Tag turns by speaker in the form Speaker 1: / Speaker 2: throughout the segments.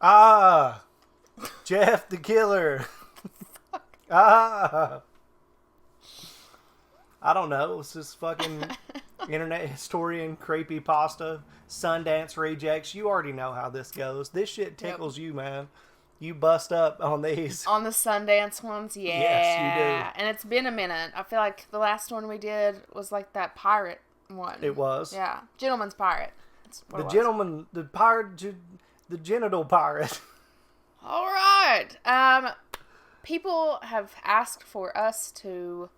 Speaker 1: Ah! Jeff the Killer. Ah! I don't know. It's this fucking internet historian, creepypasta, Sundance rejects. You already know how this goes. This shit tickles you, man. You bust up on these.
Speaker 2: On the Sundance ones? Yeah.
Speaker 1: Yes, you do.
Speaker 2: And it's been a minute. I feel like the last one we did was like that pirate one.
Speaker 1: It was.
Speaker 2: Yeah. Gentleman's Pirate.
Speaker 1: The gentleman, the pirate, the genital pirate.
Speaker 2: All right. People have asked for us to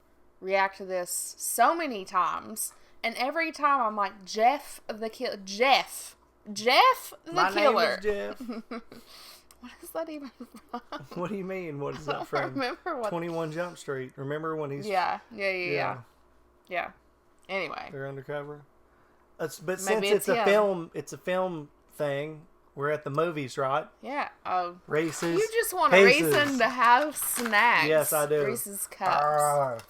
Speaker 2: react to this so many times, and every time I'm like, Jeff the Killer. Jeff the Killer.
Speaker 1: My name is Jeff.
Speaker 2: What is that even from?
Speaker 1: What do you mean? What is that from?
Speaker 2: I don't remember what.
Speaker 1: 21 Jump Street. Remember when he's...
Speaker 2: Yeah. Anyway.
Speaker 1: They're undercover. But
Speaker 2: Maybe
Speaker 1: since it's a
Speaker 2: him.
Speaker 1: film thing, we're at the movies, right?
Speaker 2: Yeah.
Speaker 1: Reese's
Speaker 2: You just want a
Speaker 1: Pieces.
Speaker 2: reason to have snacks.
Speaker 1: Yes, I do.
Speaker 2: Reese's Cups.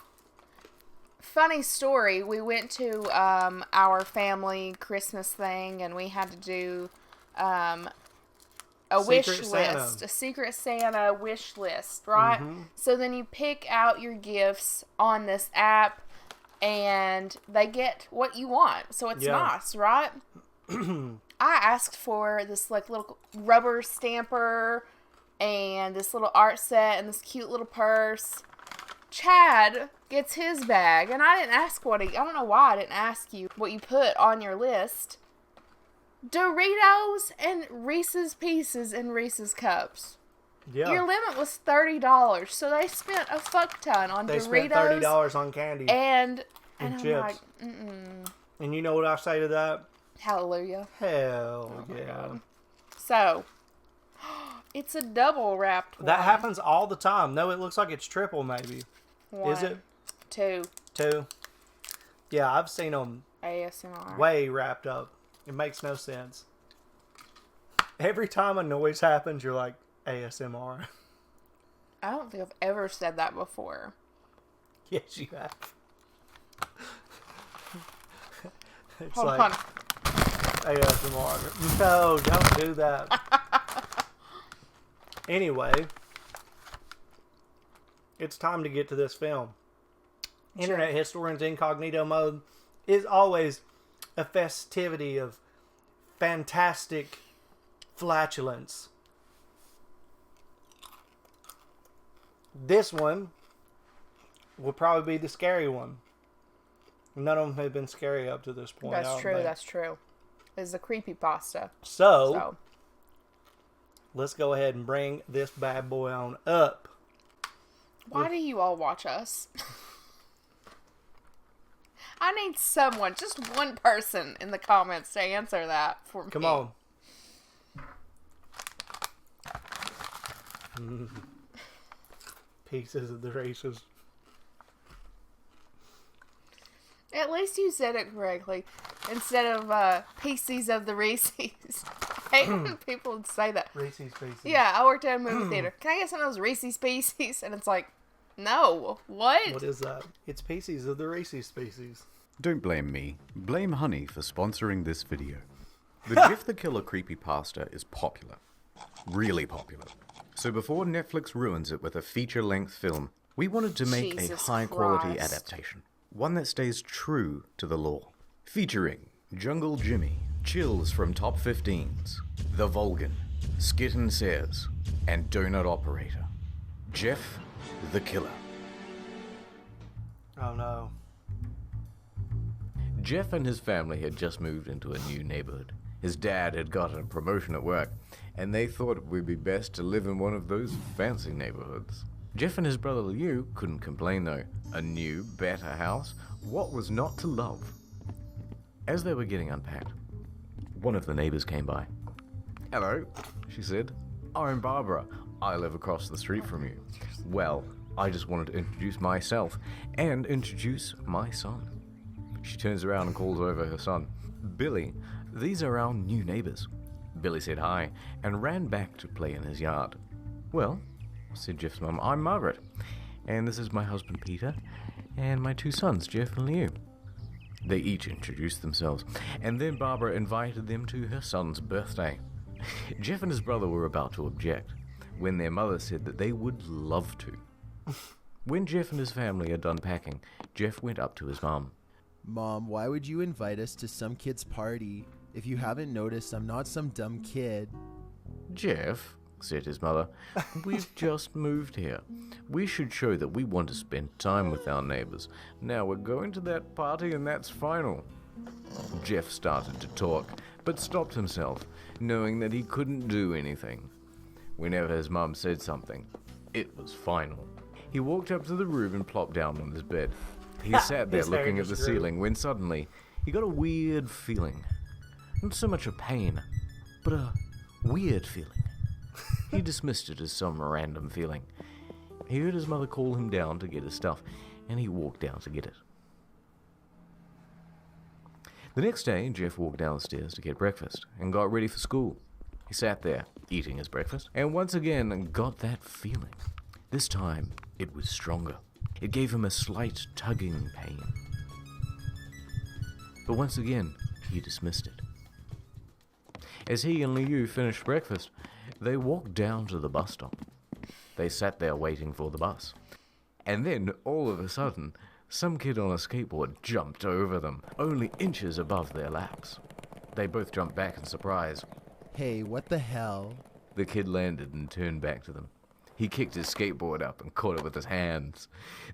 Speaker 2: Funny story. We went to our family Christmas thing, and we had to do a wish list, a Secret Santa wish list, right?
Speaker 1: Mm-hmm.
Speaker 2: So then you pick out your gifts on this app, and they get what you want. So it's nice, right? I asked for this like little rubber stamper and this little art set and this cute little purse. Chad gets his bag, and I didn't ask I don't know why I didn't ask you what you put on your list. Doritos and Reese's Pieces and Reese's Cups.
Speaker 1: Yeah.
Speaker 2: Your limit was $30, so they spent a fuck ton on Doritos.
Speaker 1: They spent $30 on candy.
Speaker 2: And
Speaker 1: chips.
Speaker 2: I'm like, mm-mm.
Speaker 1: And you know what I say to that?
Speaker 2: Hallelujah.
Speaker 1: Hell yeah.
Speaker 2: God. So, it's a double wrapped one.
Speaker 1: That happens all the time. No, it looks like it's triple maybe.
Speaker 2: One,
Speaker 1: Is it?
Speaker 2: Two.
Speaker 1: Yeah, I've seen them
Speaker 2: ASMR.
Speaker 1: way wrapped up. It makes no sense. Every time a noise happens, you're like, ASMR.
Speaker 2: I don't think I've ever said that before.
Speaker 1: Yes, you have. It's
Speaker 2: Hold
Speaker 1: like
Speaker 2: on.
Speaker 1: ASMR. No, don't do that. Anyway, it's time to get to this film. Internet Historians Incognito Mode is always a festivity of fantastic flatulence. This one will probably be the scary one. None of them have been scary up to this point.
Speaker 2: That's true. It's a creepypasta.
Speaker 1: So, let's go ahead and bring this bad boy on up.
Speaker 2: Why do you all watch us? I need someone, just one person in the comments to answer that for me.
Speaker 1: Come on. Pieces of the races.
Speaker 2: At least you said it correctly. Instead of pieces of the Reese's. I hate when people would say that.
Speaker 1: Reese's Pieces.
Speaker 2: Yeah, I worked at a movie theater. Can I get some of those Reese's Pieces? And it's like, no. What?
Speaker 1: What is that? It's Pieces of the Reese's Species.
Speaker 3: Don't blame me. Blame Honey for sponsoring this video. The Jeff the Killer creepypasta is popular. Really popular. So before Netflix ruins it with a feature-length film, we wanted to make a high-quality adaptation. One that stays true to the lore. Featuring Jungle Jimmy, Chills from Top 15s, The Vulgan, Skit and Says, and Donut Operator. Jeff the Killer.
Speaker 1: Oh no.
Speaker 4: Jeff and his family had just moved into a new neighborhood. His dad had gotten a promotion at work, and they thought it would be best to live in one of those fancy neighborhoods. Jeff and his brother Liu couldn't complain though. A new, better house, what was not to love? As they were getting unpacked, one of the neighbors came by. "Hello," she said. "I'm Barbara. I live across the street from you." "Well, I just wanted to introduce myself and introduce my son." She turns around and calls over her son. "Billy, these are our new neighbors." Billy said hi and ran back to play in his yard. "Well," said Jeff's mum, "I'm Margaret, and this is my husband Peter, and my two sons, Jeff and Liu." They each introduced themselves, and then Barbara invited them to her son's birthday. Jeff and his brother were about to object when their mother said that they would love to. When Jeff and his family had done packing, Jeff went up to his mom.
Speaker 5: Mom, why would you invite us to some kid's party? If you haven't noticed, I'm not some dumb kid.
Speaker 4: Jeff, said his mother, we've just moved here. We should show that we want to spend time with our neighbors. Now we're going to that party and that's final. Jeff started to talk, but stopped himself, knowing that he couldn't do anything. Whenever his mom said something, it was final. He walked up to the room and plopped down on his bed. He sat there looking at the ceiling when suddenly he got a weird feeling. Not so much a pain, but a weird feeling. He dismissed it as some random feeling. He heard his mother call him down to get his stuff, and he walked down to get it. The next day, Jeff walked downstairs to get breakfast and got ready for school. He sat there, eating his breakfast, and once again got that feeling. This time, it was stronger. It gave him a slight tugging pain. But once again, he dismissed it. As he and Liu finished breakfast, they walked down to the bus stop. They sat there waiting for the bus. And then, all of a sudden, some kid on a skateboard jumped over them, only inches above their laps. They both jumped back in surprise.
Speaker 5: Hey, what the hell?
Speaker 4: The kid landed and turned back to them. He kicked his skateboard up and caught it with his hands.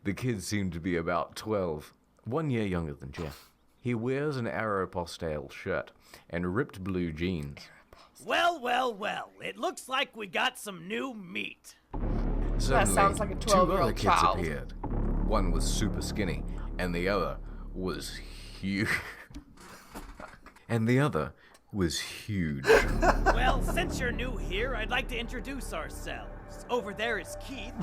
Speaker 4: The kid seemed to be about 12, 1 year younger than Jeff. He wears an Aeropostale shirt and ripped blue jeans.
Speaker 6: Well, well, well, it looks like we got some new meat.
Speaker 4: Suddenly,
Speaker 2: sounds like a
Speaker 4: two other
Speaker 2: 12-year-old
Speaker 4: kids
Speaker 2: child.
Speaker 4: appeared. One was super skinny, and the other was huge. Huge.
Speaker 6: Well, since you're new here, I'd like to introduce ourselves. Over there is Keith.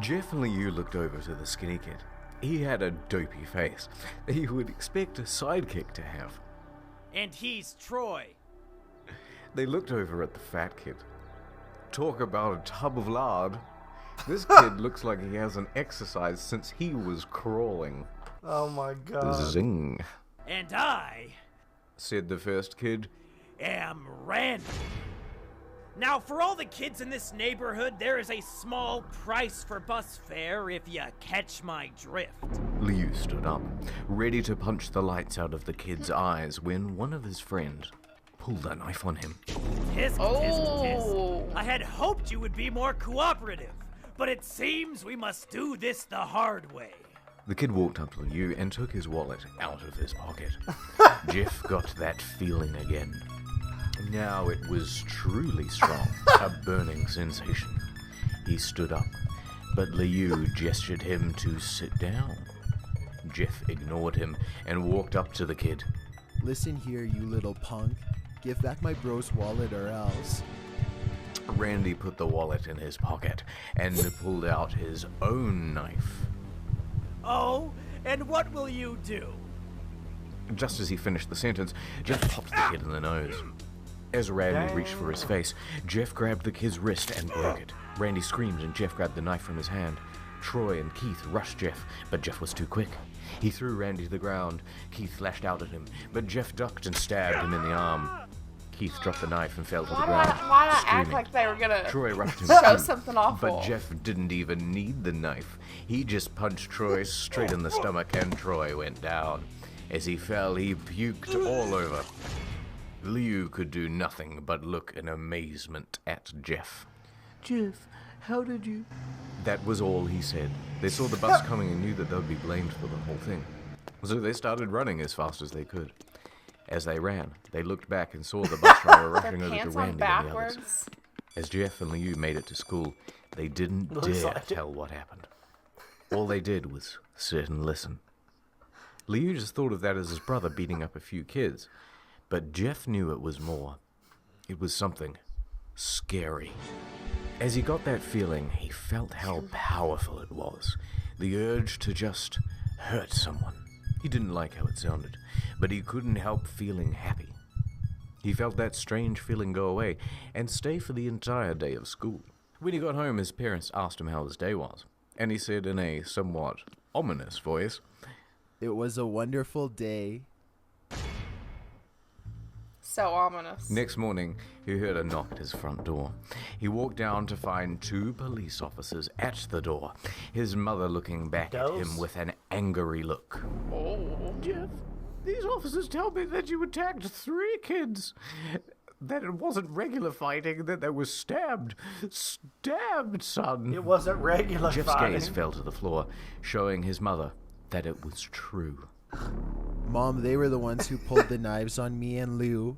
Speaker 4: Jeff and Liu looked over to the skinny kid. He had a dopey face that you would expect a sidekick to have.
Speaker 6: And he's Troy.
Speaker 4: They looked over at the fat kid. Talk about a tub of lard. This kid looks like he hasn't exercised since he was crawling.
Speaker 1: Oh my god.
Speaker 4: Zing,
Speaker 6: And I
Speaker 4: said the first kid.
Speaker 6: am Randy. Now, for all the kids in this neighborhood, there is a small price for bus fare if you catch my drift.
Speaker 4: Liu stood up, ready to punch the lights out of the kid's eyes when one of his friends pulled a knife on him.
Speaker 6: Tisk, tisk,
Speaker 2: Oh.
Speaker 6: tisk. I had hoped you would be more cooperative, but it seems we must do this the hard way.
Speaker 4: The kid walked up to Liu and took his wallet out of his pocket. Jeff got that feeling again. Now it was truly strong, a burning sensation. He stood up, but Liu gestured him to sit down. Jeff ignored him and walked up to the kid.
Speaker 5: Listen here, you little punk. Give back my bro's wallet or else.
Speaker 4: Randy put the wallet in his pocket and pulled out his own knife.
Speaker 6: Oh, and what will you do?
Speaker 4: Just as he finished the sentence, Jeff popped the kid in the nose. As Randy reached for his face, Jeff grabbed the kid's wrist and broke it. Randy screamed and Jeff grabbed the knife from his hand. Troy and Keith rushed Jeff, but Jeff was too quick. He threw Randy to the ground. Keith lashed out at him, but Jeff ducked and stabbed him in the arm. Keith dropped the knife and fell to the ground,
Speaker 2: Why not act
Speaker 4: screaming.
Speaker 2: like they were gonna
Speaker 4: Troy rushed him
Speaker 2: show
Speaker 4: too,
Speaker 2: something awful?
Speaker 4: but Jeff didn't even need the knife. He just punched Troy straight in the stomach and Troy went down. As he fell, he puked all over. Liu could do nothing but look in amazement at Jeff. Jeff, how did you... That was all he said. They saw the bus coming and knew that they would be blamed for the whole thing. So they started running as fast as they could. As they ran, they looked back and saw the bus driver
Speaker 2: Their
Speaker 4: rushing over to
Speaker 2: pants
Speaker 4: Randy
Speaker 2: on
Speaker 4: and the others.
Speaker 2: backwards.
Speaker 4: As Jeff and Liu made it to school, they didn't
Speaker 1: Looks
Speaker 4: dare
Speaker 1: like it.
Speaker 4: tell what happened. All they did was sit and listen. Liu just thought of that as his brother beating up a few kids, but Jeff knew it was more. It was something scary. As he got that feeling, he felt how powerful it was. The urge to just hurt someone. He didn't like how it sounded, but he couldn't help feeling happy. He felt that strange feeling go away and stay for the entire day of school. When he got home, his parents asked him how his day was, and he said in a somewhat ominous voice,
Speaker 5: It was a wonderful day.
Speaker 2: So ominous.
Speaker 3: Next morning, he heard a knock at his front door. He walked down to find 2 police officers at the door, his mother looking back at him with an angry look.
Speaker 2: Oh.
Speaker 4: Jeff, these officers tell me that you attacked 3 kids. That it wasn't regular fighting, that they were stabbed. Stabbed, son.
Speaker 1: It wasn't regular
Speaker 3: Jeff's
Speaker 1: fighting.
Speaker 3: gaze fell to the floor, showing his mother that it was true.
Speaker 5: Mom, they were the ones who pulled the knives on me and Lou.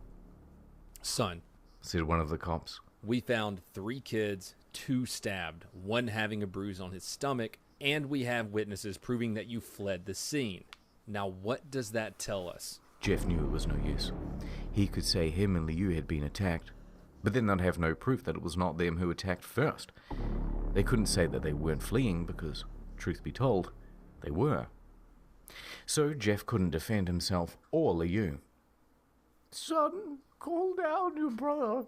Speaker 7: Son,
Speaker 3: Said one of the cops.
Speaker 7: we found 3 kids, 2 stabbed, 1 having a bruise on his stomach, and we have witnesses proving that you fled the scene. Now, what does that tell us?
Speaker 3: Jeff knew it was no use. He could say him and Liu had been attacked, but then they'd have no proof that it was not them who attacked first. They couldn't say that they weren't fleeing because, truth be told, they were. So Jeff couldn't defend himself or Liu.
Speaker 4: Son, call down your brother.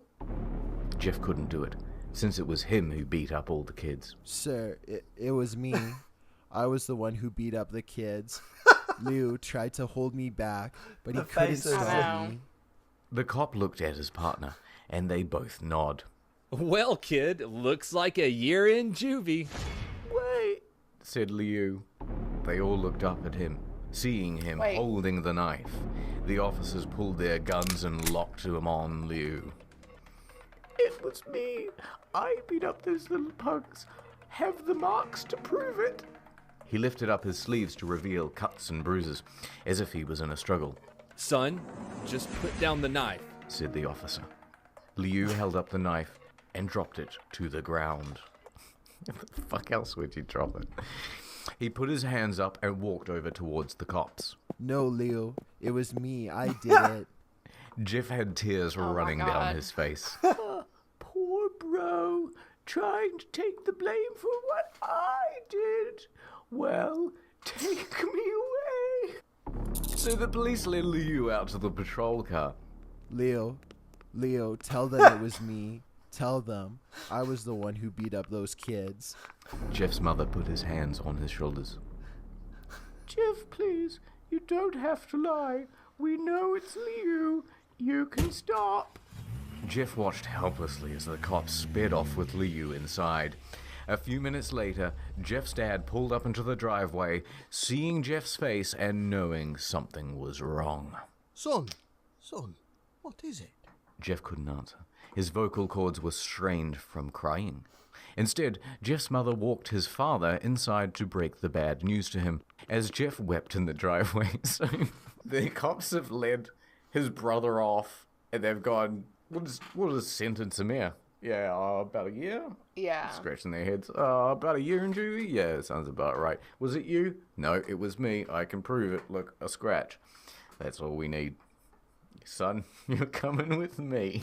Speaker 3: Jeff couldn't do it, since it was him who beat up all the kids.
Speaker 5: Sir, it was me. I was the one who beat up the kids. Lou tried to hold me back, but he
Speaker 1: The
Speaker 5: couldn't
Speaker 1: faces.
Speaker 2: I
Speaker 5: stop
Speaker 2: know.
Speaker 5: me.
Speaker 3: The cop looked at his partner, and they both nod.
Speaker 7: Well, kid, looks like a year in juvie.
Speaker 3: Wait, said Liu. They all looked up at him, seeing him
Speaker 2: Wait.
Speaker 3: holding the knife. The officers pulled their guns and locked them on Liu.
Speaker 4: It was me. I beat up those little punks. Have the marks to prove it.
Speaker 3: He lifted up his sleeves to reveal cuts and bruises, as if he was in a struggle,
Speaker 7: Son, just put down the knife.
Speaker 3: said the officer. Liu held up the knife and dropped it to the ground. What the fuck else would you drop it? He put his hands up and walked over towards the cops.
Speaker 5: No, Leo, it was me. I did it.
Speaker 3: Jeff had tears
Speaker 2: my
Speaker 3: running down
Speaker 2: God.
Speaker 3: his face.
Speaker 4: Poor bro, trying to take the blame for what I did. Well, take me away.
Speaker 3: So the police led Liu out to the patrol car.
Speaker 5: Leo, tell them it was me. Tell them I was the one who beat up those kids.
Speaker 3: Jeff's mother put his hands on his shoulders.
Speaker 4: Jeff, please, you don't have to lie. We know it's Liu. You can stop.
Speaker 3: Jeff watched helplessly as the cops sped off with Liu inside. A few minutes later, Jeff's dad pulled up into the driveway, seeing Jeff's face and knowing something was wrong.
Speaker 8: Son, what is it?
Speaker 3: Jeff couldn't answer. His vocal cords were strained from crying. Instead, Jeff's mother walked his father inside to break the bad news to him, as Jeff wept in the driveway. So the cops have led his brother off, and they've gone, what is sentence him here? Yeah, about a year?
Speaker 2: Yeah.
Speaker 3: Scratching their heads. About a year in juvie? Yeah, sounds about right. Was it you? No, it was me. I can prove it. Look, a scratch. That's all we need. Son, you're coming with me.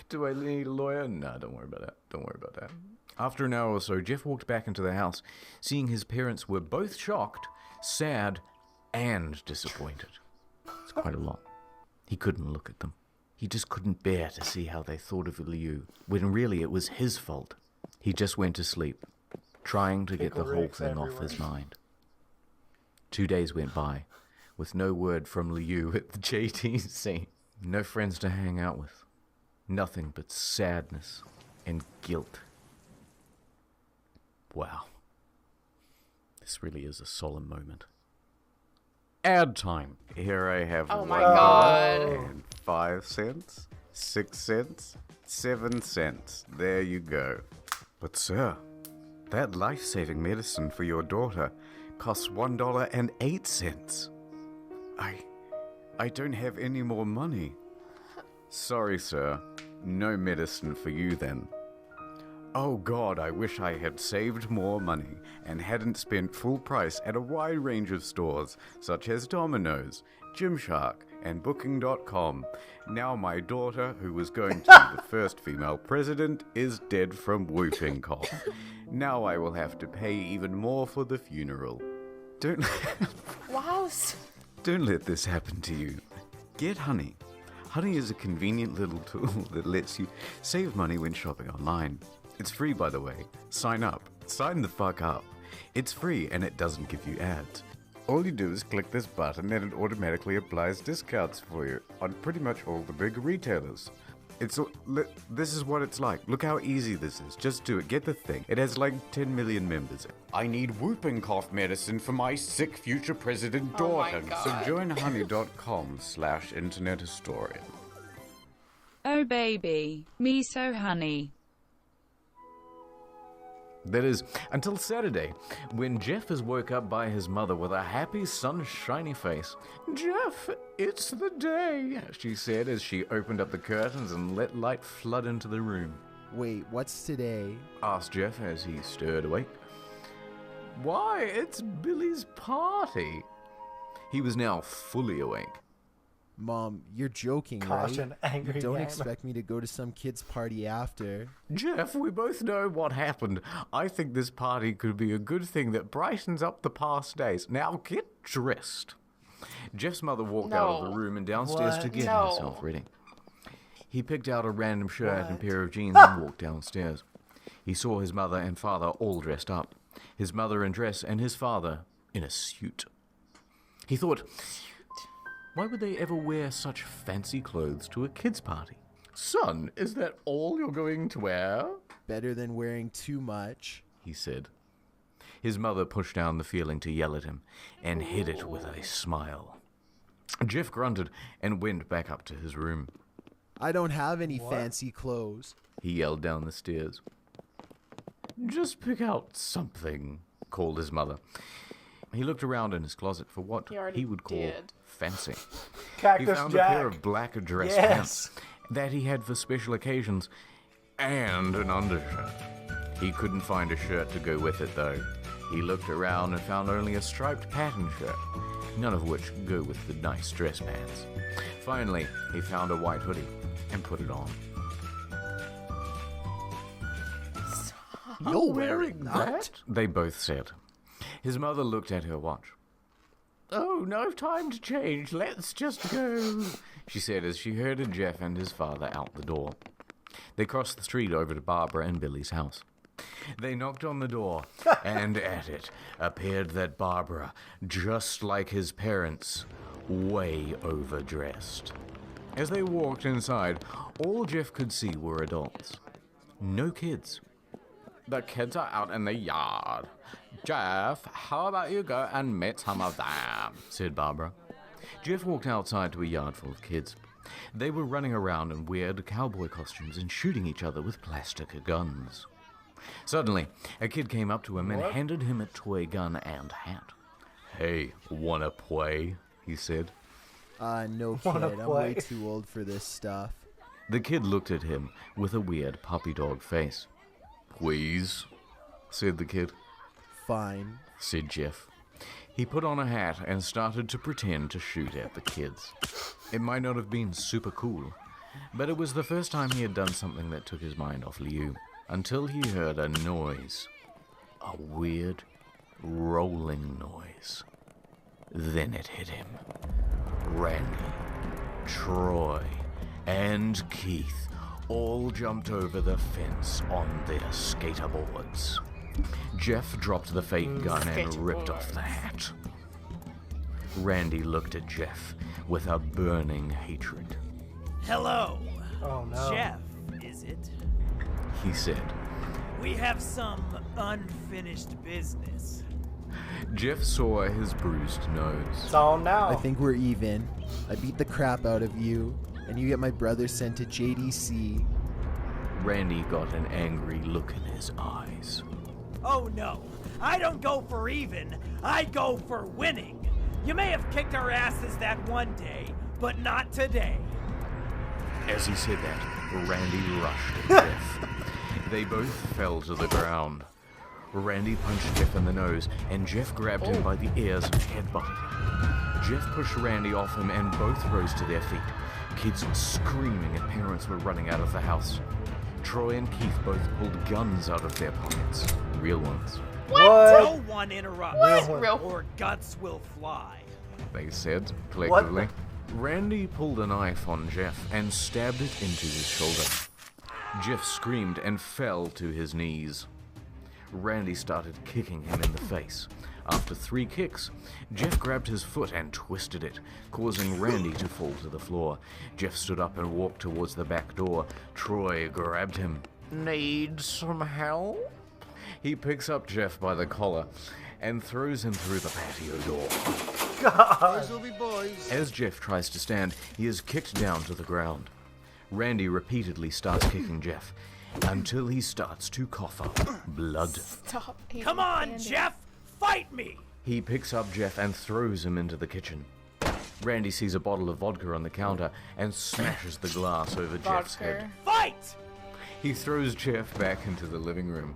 Speaker 3: Do I need a lawyer? No, don't worry about that. After an hour or so, Jeff walked back into the house, seeing his parents were both shocked, sad, and disappointed. It's quite a lot. He couldn't look at them. He just couldn't bear to see how they thought of Liu, when really it was his fault. He just went to sleep, trying to get the
Speaker 1: Pickle
Speaker 3: whole
Speaker 1: Rick's
Speaker 3: thing off
Speaker 1: everywhere.
Speaker 3: his mind. 2 days went by, with no word from Liu at the JTC. No friends to hang out with. Nothing but sadness and guilt. Wow. This really is a solemn moment. Ad time. Here I have
Speaker 2: Oh my
Speaker 3: $1
Speaker 2: God.
Speaker 3: and 5 cents, 6 cents, 7 cents. There you go. But sir, that life-saving medicine for your daughter costs $1 and 8 cents. I don't have any more money. Sorry, sir. No medicine for you then. Oh God, I wish I had saved more money and hadn't spent full price at a wide range of stores such as Domino's, Gymshark, and Booking.com. Now my daughter, who was going to be the first female president, is dead from whooping cough. Now I will have to pay even more for the funeral. Don't let this happen to you. Get Honey. Honey is a convenient little tool that lets you save money when shopping online. It's free, by the way. Sign up. Sign the fuck up. It's free and it doesn't give you ads. All you do is click this button and it automatically applies discounts for you on pretty much all the big retailers. This is what it's like. Look how easy this is. Just do it. Get the thing. It has like 10 million members. I need whooping cough medicine for my sick future president daughter.
Speaker 2: Oh my God.
Speaker 3: So join honey.com/internet historian.
Speaker 9: Oh baby, me so honey.
Speaker 4: That is, until Saturday, when Jeff is woke up by his mother with a happy, sunshiny face. "Jeff, it's the day," she said as she opened up the curtains and let light flood into the room.
Speaker 5: Wait, what's today?
Speaker 4: Asked Jeff as he stirred awake. "Why, it's Billy's party." He was now fully awake.
Speaker 5: Mom, you're joking,
Speaker 1: Caution,
Speaker 5: right?
Speaker 1: angry
Speaker 5: You don't
Speaker 1: gamer.
Speaker 5: expect me to go to some kid's party after.
Speaker 4: "Jeff, we both know what happened. I think this party could be a good thing that brightens up the past days. Now get dressed." Jeff's mother walked out of the
Speaker 2: No.
Speaker 4: room and downstairs to
Speaker 1: What?
Speaker 4: get
Speaker 2: No.
Speaker 4: herself ready. He picked out a random shirt and pair of jeans and walked downstairs. He saw his mother and father all dressed up. His mother in dress and his father in a suit. He thought, why would they ever wear such fancy clothes to a kid's party? "Son, is that all you're going to wear?"
Speaker 5: Better than wearing too much.
Speaker 4: he said. His mother pushed down the feeling to yell at him and hid it with a smile. Jeff grunted and went back up to his room.
Speaker 5: I don't have any fancy clothes.
Speaker 4: He yelled down the stairs. "Just pick out something," called his mother. He looked around in his closet for what
Speaker 2: He already
Speaker 4: he would call
Speaker 2: did.
Speaker 4: fancy. He
Speaker 1: Cactus
Speaker 4: found
Speaker 1: Jack.
Speaker 4: a pair of black dress
Speaker 1: Yes.
Speaker 4: pants that he had for special occasions and an undershirt. He couldn't find a shirt to go with it, though. He looked around and found only a striped pattern shirt, none of which go with the nice dress pants. Finally, he found a white hoodie and put it on.
Speaker 8: You're wearing that?
Speaker 4: They both said. His mother looked at her watch. "Oh, no time to change. Let's just go," she said as she herded Jeff and his father out the door. They crossed the street over to Barbara and Billy's house. They knocked on the door, and at it appeared that Barbara, just like his parents, way overdressed. As they walked inside, all Jeff could see were adults. No kids. "The kids are out in the yard. Jeff, how about you go and meet some of them?" said Barbara. Jeff walked outside to a yard full of kids. They were running around in weird cowboy costumes and shooting each other with plastic guns. Suddenly, a kid came up to him and handed him a toy gun and hat. "Hey, wanna play?" he said.
Speaker 5: No kid.
Speaker 1: Wanna
Speaker 5: I'm way
Speaker 1: play?
Speaker 5: too old for this stuff.
Speaker 4: The kid looked at him with a weird puppy dog face. "Please," said the kid.
Speaker 5: Fine.
Speaker 4: Said Jeff. He put on a hat and started to pretend to shoot at the kids. It might not have been super cool, but it was the first time he had done something that took his mind off Liu, until he heard a noise. A weird, rolling noise. Then it hit him. Randy, Troy, and Keith all jumped over the fence on their skaterboards. Jeff dropped the fake gun and ripped off the hat. Randy looked at Jeff with a burning hatred.
Speaker 6: Hello.
Speaker 1: Oh no.
Speaker 6: Jeff, is it?
Speaker 4: He said.
Speaker 6: We have some unfinished business.
Speaker 4: Jeff saw his bruised nose.
Speaker 1: It's on now.
Speaker 5: I think we're even. I beat the crap out of you, and you get my brother sent to JDC.
Speaker 4: Randy got an angry look in his eyes.
Speaker 6: Oh no, I don't go for even, I go for winning. You may have kicked our asses that one day, but not today.
Speaker 4: As he said that, Randy rushed at Jeff. They both fell to the ground. Randy punched Jeff in the nose, and Jeff grabbed him by the ears and headbutted him. Jeff pushed Randy off him, and both rose to their feet. Kids were screaming, and parents were running out of the house. Troy and Keith both pulled guns out of their pockets. Real ones.
Speaker 6: No one interrupt,
Speaker 2: Real-
Speaker 6: or guts will fly.
Speaker 4: They said, collectively. Randy pulled a knife on Jeff and stabbed it into his shoulder. Jeff screamed and fell to his knees.
Speaker 3: Randy started kicking him in the face. After 3 kicks, Jeff grabbed his foot and twisted it, causing Randy to fall to the floor. Jeff stood up and walked towards the back door. Troy grabbed him. Need some help? He picks up Jeff by the collar and throws him through the patio door.
Speaker 8: Boys will be boys.
Speaker 3: As Jeff tries to stand, he is kicked down to the ground. Randy repeatedly starts kicking Jeff until he starts to cough up blood.
Speaker 2: Stop.
Speaker 6: Come on, Jeff! Fight me!
Speaker 3: He picks up Jeff and throws him into the kitchen. Randy sees a bottle of vodka on the counter and smashes the glass over Jeff's head.
Speaker 6: Fight!
Speaker 3: He throws Jeff back into the living room.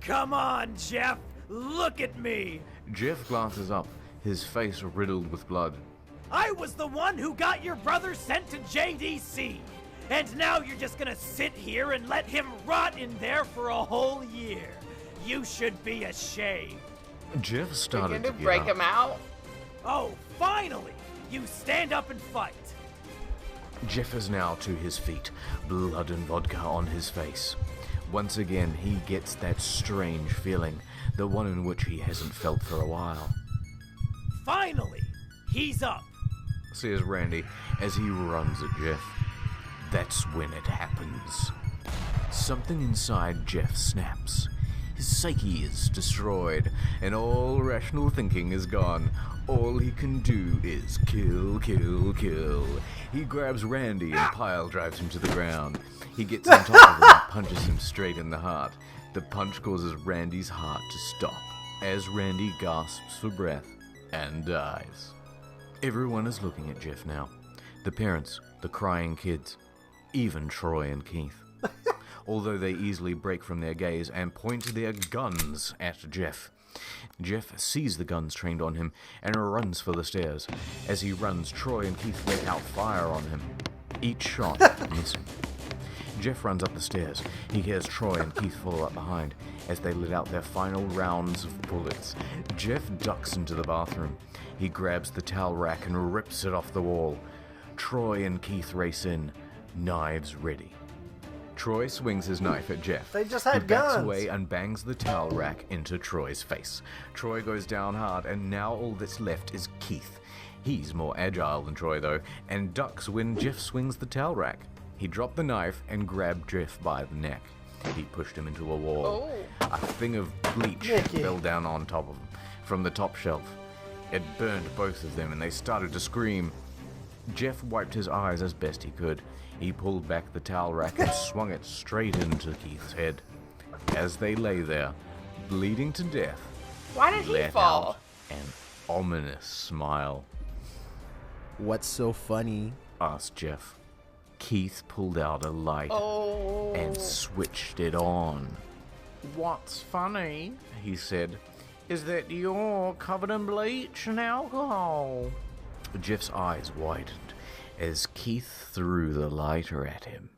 Speaker 6: Come on, Jeff! Look at me!
Speaker 3: Jeff glances up, his face riddled with blood.
Speaker 6: I was the one who got your brother sent to JDC! And now you're just gonna sit here and let him rot in there for a whole year. You should be ashamed.
Speaker 3: Jeff started to get
Speaker 2: break
Speaker 3: up.
Speaker 2: him out.
Speaker 6: Oh, finally! You stand up and fight.
Speaker 3: Jeff is now to his feet, blood and vodka on his face. Once again, he gets that strange feeling, the one in which he hasn't felt for a while.
Speaker 6: Finally, he's up.
Speaker 3: Says Randy as he runs at Jeff. That's when it happens. Something inside Jeff snaps. His psyche is destroyed, and all rational thinking is gone. All he can do is kill, kill, kill. He grabs Randy and pile drives him to the ground. He gets on top of him and punches him straight in the heart. The punch causes Randy's heart to stop, as Randy gasps for breath and dies. Everyone is looking at Jeff now. The parents, the crying kids, even Troy and Keith. Although they easily break from their gaze and point their guns at Jeff. Jeff sees the guns trained on him and runs for the stairs. As he runs, Troy and Keith let out fire on him, each shot missing. Jeff runs up the stairs. He hears Troy and Keith follow up behind as they let out their final rounds of bullets. Jeff ducks into the bathroom. He grabs the towel rack and rips it off the wall. Troy and Keith race in, knives ready. Troy swings his knife at Jeff.
Speaker 1: They just had
Speaker 3: He backs
Speaker 1: guns.
Speaker 3: away and bangs the towel rack into Troy's face. Troy goes down hard, and now all that's left is Keith. He's more agile than Troy, though, and ducks when Jeff swings the towel rack. He dropped the knife and grabbed Jeff by the neck. He pushed him into a wall. A thing of bleach fell down on top of him from the top shelf. It burned both of them, and they started to scream. Jeff wiped his eyes as best he could. He pulled back the towel rack and swung it straight into Keith's head. As they lay there, bleeding to death,
Speaker 2: Why did he
Speaker 3: let
Speaker 2: fall?
Speaker 3: out an ominous smile.
Speaker 5: What's so funny?
Speaker 3: Asked Jeff. Keith pulled out a light
Speaker 2: Oh.
Speaker 3: and switched it on. What's funny, he said, is that you're covered in bleach and alcohol. Jeff's eyes widened as Keith threw the lighter at him.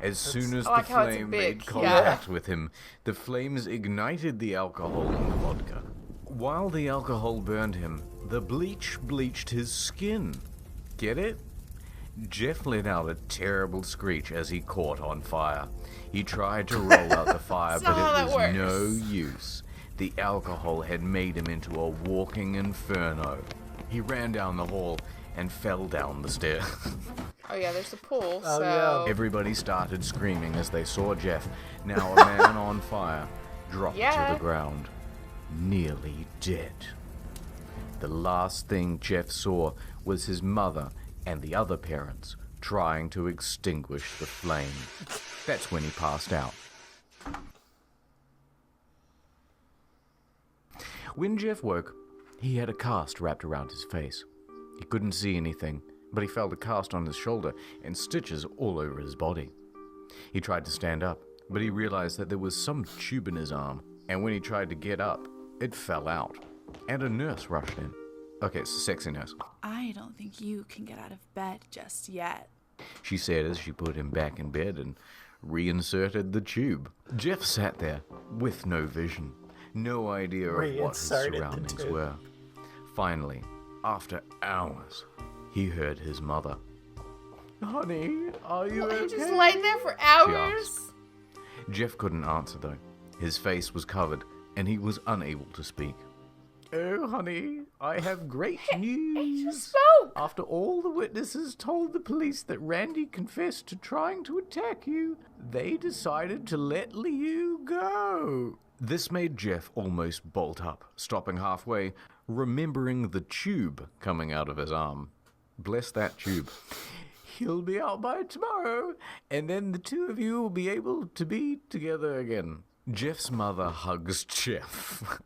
Speaker 3: As soon as
Speaker 2: I like
Speaker 3: the
Speaker 2: how it's
Speaker 3: flame
Speaker 2: big,
Speaker 3: made contact with him, the flames ignited the alcohol in the vodka. While the alcohol burned him, the bleach bleached his skin. Get it? Jeff let out a terrible screech as he caught on fire. He tried to roll out the fire,
Speaker 2: That's
Speaker 3: but
Speaker 2: not how
Speaker 3: it
Speaker 2: that
Speaker 3: was no
Speaker 2: works.
Speaker 3: use. The alcohol had made him into a walking inferno. He ran down the hall and fell down the stairs.
Speaker 2: Oh yeah, there's a pool.
Speaker 1: Oh,
Speaker 2: So
Speaker 1: yeah.
Speaker 3: Everybody started screaming as they saw Jeff, now a man on fire, drop to
Speaker 2: Yeah.
Speaker 3: the ground, nearly dead. The last thing Jeff saw was his mother and the other parents trying to extinguish the flame. That's when he passed out. When Jeff woke, he had a cast wrapped around his face. He couldn't see anything, but he felt a cast on his shoulder and stitches all over his body. He tried to stand up, but he realized that there was some tube in his arm, and when he tried to get up, it fell out, and a nurse rushed in. Okay, it's a sexy nurse.
Speaker 10: I don't think you can get out of bed just yet.
Speaker 3: She said as she put him back in bed and reinserted the tube. Jeff sat there with no vision, no idea of what his
Speaker 1: Reinserted the
Speaker 3: surroundings
Speaker 1: tube.
Speaker 3: were. Finally, after hours, he heard his mother. Honey, are you
Speaker 2: Well, he
Speaker 3: okay?
Speaker 2: just laid there for
Speaker 3: She
Speaker 2: hours.
Speaker 3: asked. Jeff couldn't answer though. His face was covered, and he was unable to speak. Oh, honey, I have great news.
Speaker 2: He just spoke.
Speaker 3: After all the witnesses told the police that Randy confessed to trying to attack you, they decided to let Liu go. This made Jeff almost bolt up, stopping halfway, remembering the tube coming out of his arm. Bless that tube. He'll be out by tomorrow, and then the two of you will be able to be together again. Jeff's mother hugs Jeff.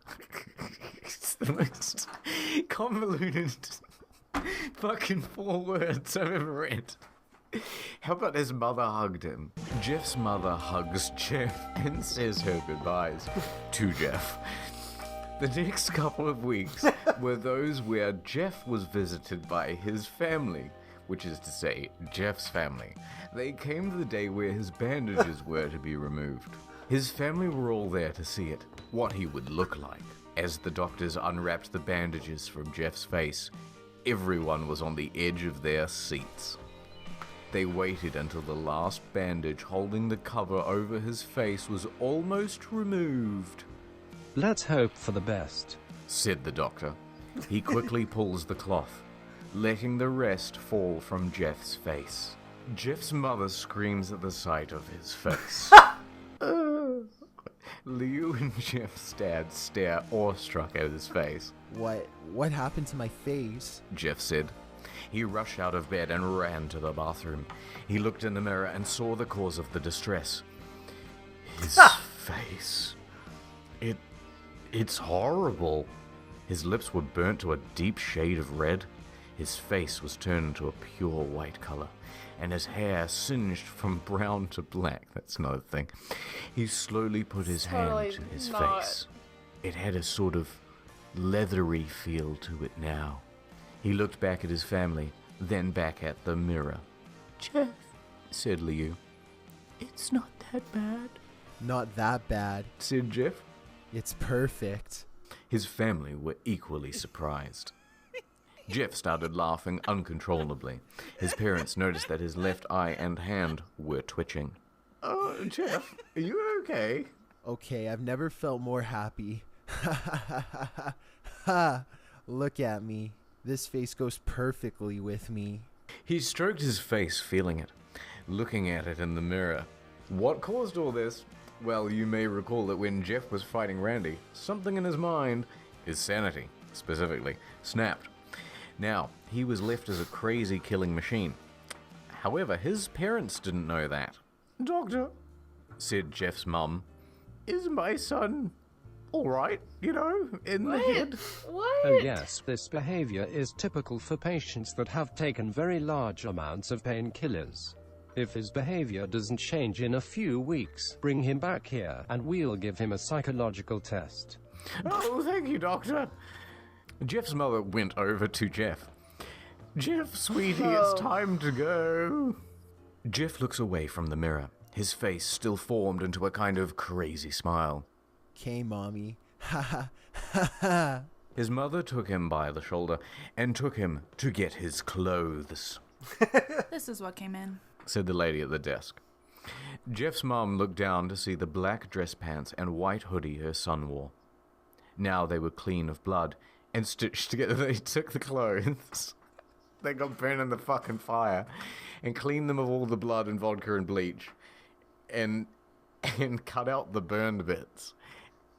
Speaker 3: It's the most convoluted fucking 4 words I've ever read. How about his mother hugged him? Jeff's mother hugs Jeff and says her goodbyes to Jeff. The next couple of weeks were those where Jeff was visited by his family, which is to say, Jeff's family. They came to the day where his bandages were to be removed. His family were all there to see it, what he would look like. As the doctors unwrapped the bandages from Jeff's face, everyone was on the edge of their seats. They waited until the last bandage holding the cover over his face was almost removed.
Speaker 11: Let's hope for the best,
Speaker 3: said the doctor. He quickly pulls the cloth, letting the rest fall from Jeff's face. Jeff's mother screams at the sight of his face. Liu and Jeff's dad stare awestruck at his face.
Speaker 5: What happened to my face?
Speaker 3: Jeff said. He rushed out of bed and ran to the bathroom. He looked in the mirror and saw the cause of the distress. His face. It's horrible. His lips were burnt to a deep shade of red. His face was turned to a pure white color, and his hair singed from brown to black. That's not a thing. He slowly put his hand to his face. It had a sort of leathery feel to it now. He looked back at his family, then back at the mirror. Jeff, said Liu. It's not that bad.
Speaker 5: Not that bad,
Speaker 3: said Jeff.
Speaker 5: It's perfect.
Speaker 3: His family were equally surprised. Jeff started laughing uncontrollably. His parents noticed that his left eye and hand were twitching. Oh, Jeff, are you okay?
Speaker 5: Okay, I've never felt more happy. Ha! Look at me. This face goes perfectly with me.
Speaker 3: He stroked his face, feeling it, looking at it in the mirror. What caused all this? Well, you may recall that when Jeff was fighting Randy, something in his mind, his sanity specifically, snapped. Now, he was left as a crazy killing machine. However, his parents didn't know that. Doctor, said Jeff's mum, is my son alright, in the head?
Speaker 2: What?
Speaker 11: Oh yes, this behavior is typical for patients that have taken very large amounts of painkillers. If his behavior doesn't change in a few weeks, bring him back here and we'll give him a psychological test.
Speaker 3: Oh, thank you, Doctor. Jeff's mother went over to Jeff. Jeff, sweetie, it's time to go. Jeff looks away from the mirror, his face still formed into a kind of crazy smile.
Speaker 5: Okay, Mommy. Ha ha ha ha.
Speaker 3: His mother took him by the shoulder and took him to get his clothes.
Speaker 10: This is what came in,
Speaker 3: said the lady at the desk. Jeff's mom looked down to see the black dress pants and white hoodie her son wore. Now they were clean of blood and stitched together. They took the clothes. They got burned in the fucking fire and cleaned them of all the blood and vodka and bleach and cut out the burned bits.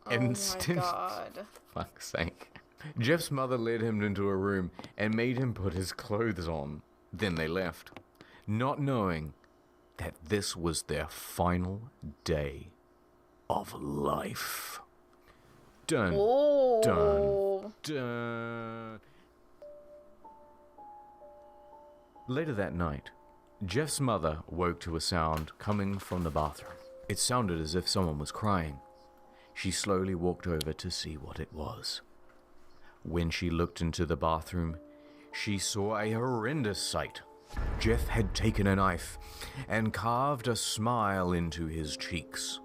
Speaker 3: And stitched.
Speaker 2: God.
Speaker 3: Fuck's sake. Jeff's mother led him into a room and made him put his clothes on. Then they left, not knowing that this was their final day of life. Dun, dun, dun. Later that night, Jeff's mother woke to a sound coming from the bathroom. It sounded as if someone was crying. She slowly walked over to see what it was. When she looked into the bathroom, she saw a horrendous sight. Jeff had taken a knife and carved a smile into his cheeks.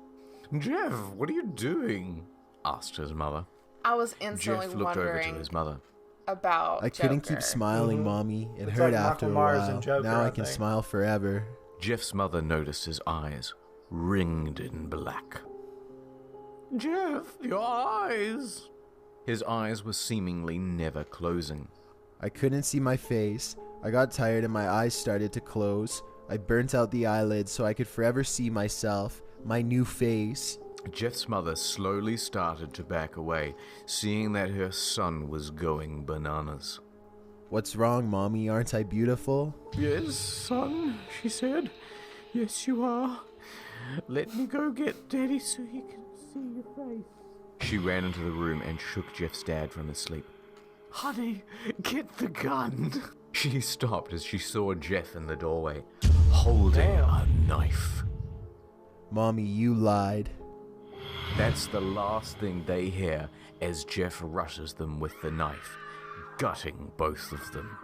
Speaker 3: Jeff, what are you doing? Asked his mother.
Speaker 2: I was instantly
Speaker 3: Jeff looked over to
Speaker 2: wondering
Speaker 3: his mother.
Speaker 2: about
Speaker 5: I couldn't
Speaker 2: Joker.
Speaker 5: keep smiling, Mommy. It
Speaker 1: It's
Speaker 5: hurt
Speaker 1: like
Speaker 5: after
Speaker 1: Michael
Speaker 5: a
Speaker 1: Myers
Speaker 5: while.
Speaker 1: and Joker,
Speaker 5: Now
Speaker 1: I
Speaker 5: I can
Speaker 1: think.
Speaker 5: smile forever.
Speaker 3: Jeff's mother noticed his eyes, ringed in black.
Speaker 4: Jeff, your eyes. His eyes were seemingly never closing.
Speaker 5: I couldn't see my face. I got tired and my eyes started to close. I burnt out the eyelids so I could forever see myself, my new face.
Speaker 4: Jeff's mother slowly started to back away, seeing that her son was going bananas.
Speaker 5: What's wrong, Mommy? Aren't I beautiful?
Speaker 4: Yes, son, she said. Yes, you are. Let me go get Daddy so he can see your face. She ran into the room and shook Jeff's dad from his sleep. Honey, get the gun. She stopped as she saw Jeff in the doorway, holding a knife.
Speaker 5: Mommy, you lied.
Speaker 4: That's the last thing they hear as Jeff rushes them with the knife, gutting both of them.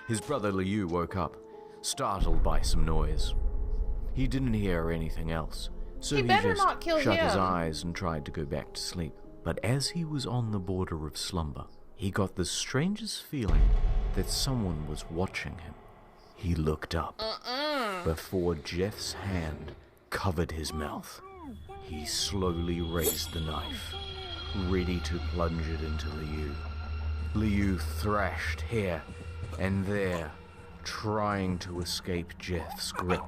Speaker 4: His brother Liu woke up, startled by some noise. He didn't hear anything else, so he
Speaker 2: better
Speaker 4: just
Speaker 2: not kill
Speaker 4: shut his
Speaker 2: him.
Speaker 4: eyes and tried to go back to sleep. But as he was on the border of slumber, he got the strangest feeling that someone was watching him. He looked up before Jeff's hand covered his mouth. He slowly raised the knife, ready to plunge it into Liu. Liu thrashed here and there, trying to escape Jeff's grip.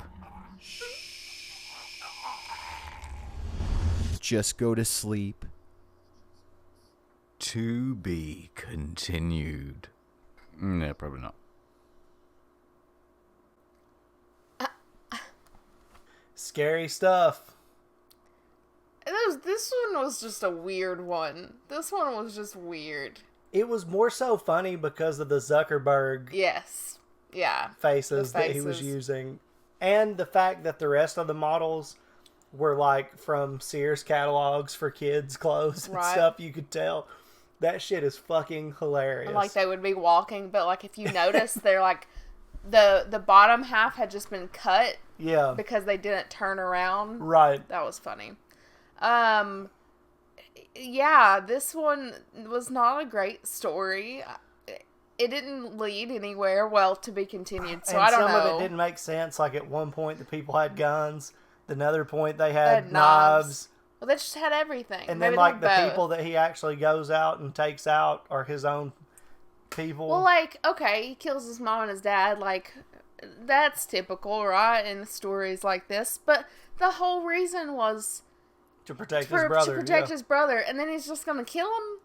Speaker 5: Just go to sleep.
Speaker 4: To be continued. No, probably not.
Speaker 1: Scary stuff.
Speaker 2: This one was just a weird one. This one was just weird.
Speaker 1: It was more so funny because of the Zuckerberg
Speaker 2: Yes. Yeah.
Speaker 1: faces
Speaker 2: The
Speaker 1: that he was using. And the fact that the rest of the models were like from Sears catalogs for kids' clothes and
Speaker 2: Right.
Speaker 1: stuff. You could tell. That shit is fucking hilarious.
Speaker 2: Like they would be walking, but like if you notice, they're like the bottom half had just been cut.
Speaker 1: Yeah.
Speaker 2: Because they didn't turn around.
Speaker 1: Right.
Speaker 2: That was funny. Yeah, this one was not a great story. It didn't lead anywhere. Well, to be continued. So
Speaker 1: and
Speaker 2: I don't know.
Speaker 1: some of it didn't make sense. Like at one point the people had guns. Another point they had knives.
Speaker 2: Well, they just had everything.
Speaker 1: And
Speaker 2: Maybe
Speaker 1: then like
Speaker 2: they
Speaker 1: the
Speaker 2: had both.
Speaker 1: people that he actually goes out and takes out are his own people.
Speaker 2: Well, like, okay, he kills his mom and his dad. Like, that's typical, right? In stories like this. But the whole reason was
Speaker 1: to protect his brother.
Speaker 2: To protect his brother. And then he's just going to kill him?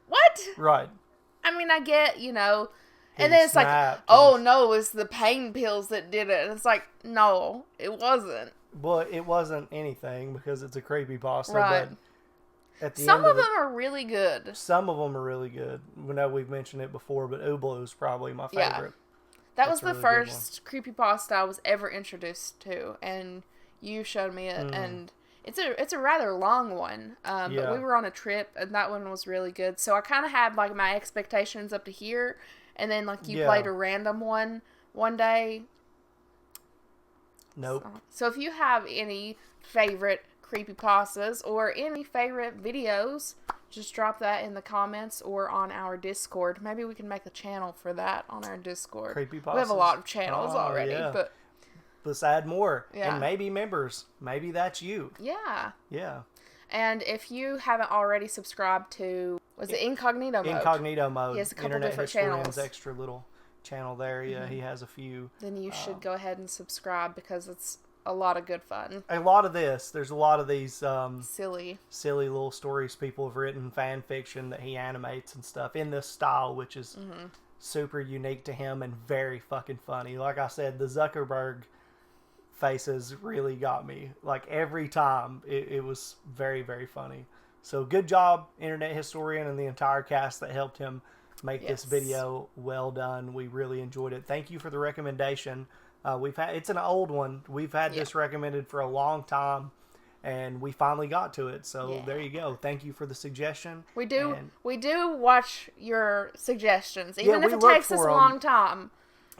Speaker 2: What?
Speaker 1: Right.
Speaker 2: I mean, I get, you know.
Speaker 1: He
Speaker 2: And then it's like,
Speaker 1: snapped
Speaker 2: oh, no, it's the pain pills that did it. And it's like, no, it wasn't.
Speaker 1: Well, it wasn't anything because it's a creepypasta.
Speaker 2: Right.
Speaker 1: But at the
Speaker 2: Some
Speaker 1: end
Speaker 2: of them are really good.
Speaker 1: Some of them are really good. We know we've mentioned it before, but Ooblew is probably my favorite.
Speaker 2: That
Speaker 1: That's
Speaker 2: was
Speaker 1: a
Speaker 2: the
Speaker 1: really good
Speaker 2: first creepypasta I was ever introduced to, and you showed me it, and it's a rather long one. But we were on a trip, and that one was really good. So I kind of had like my expectations up to here, and then like you played a random one day.
Speaker 1: Nope.
Speaker 2: So if you have any favorite creepypastas or any favorite videos, just drop that in the comments or on our Discord. Maybe we can make a channel for that on our Discord.
Speaker 1: Creepypastas.
Speaker 2: We have a lot of channels already,
Speaker 1: yeah.
Speaker 2: but
Speaker 1: let's add more.
Speaker 2: Yeah.
Speaker 1: And maybe members. Maybe that's you.
Speaker 2: yeah.
Speaker 1: Yeah.
Speaker 2: And if you haven't already subscribed to, was it Incognito Mode?
Speaker 1: Incognito Mode.
Speaker 2: He has a couple
Speaker 1: Internet
Speaker 2: different
Speaker 1: Historian's
Speaker 2: channels.
Speaker 1: extra little channel there. Yeah, he has a few.
Speaker 2: Then you should go ahead and subscribe because it's a lot of good fun.
Speaker 1: A lot of this. There's a lot of these
Speaker 2: Silly
Speaker 1: little stories people have written, fan fiction that he animates and stuff in this style, which is super unique to him and very fucking funny. Like I said, the Zuckerberg faces really got me. Like every time, it was very, very funny. So good job, Internet Historian, and the entire cast that helped him make this video. Well done. We really enjoyed it. Thank you for the recommendation. It's an old one. We've had this recommended for a long time, and we finally got to it. So there you go. Thank you for the suggestion.
Speaker 2: We do watch your suggestions, even if it
Speaker 1: look
Speaker 2: takes us
Speaker 1: for
Speaker 2: a
Speaker 1: 'em.
Speaker 2: long time.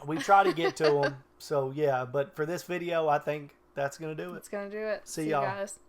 Speaker 1: We try to get to them. So yeah, but for this video, I think that's gonna do it.
Speaker 2: It's gonna do it.
Speaker 1: See y'all.
Speaker 2: You guys.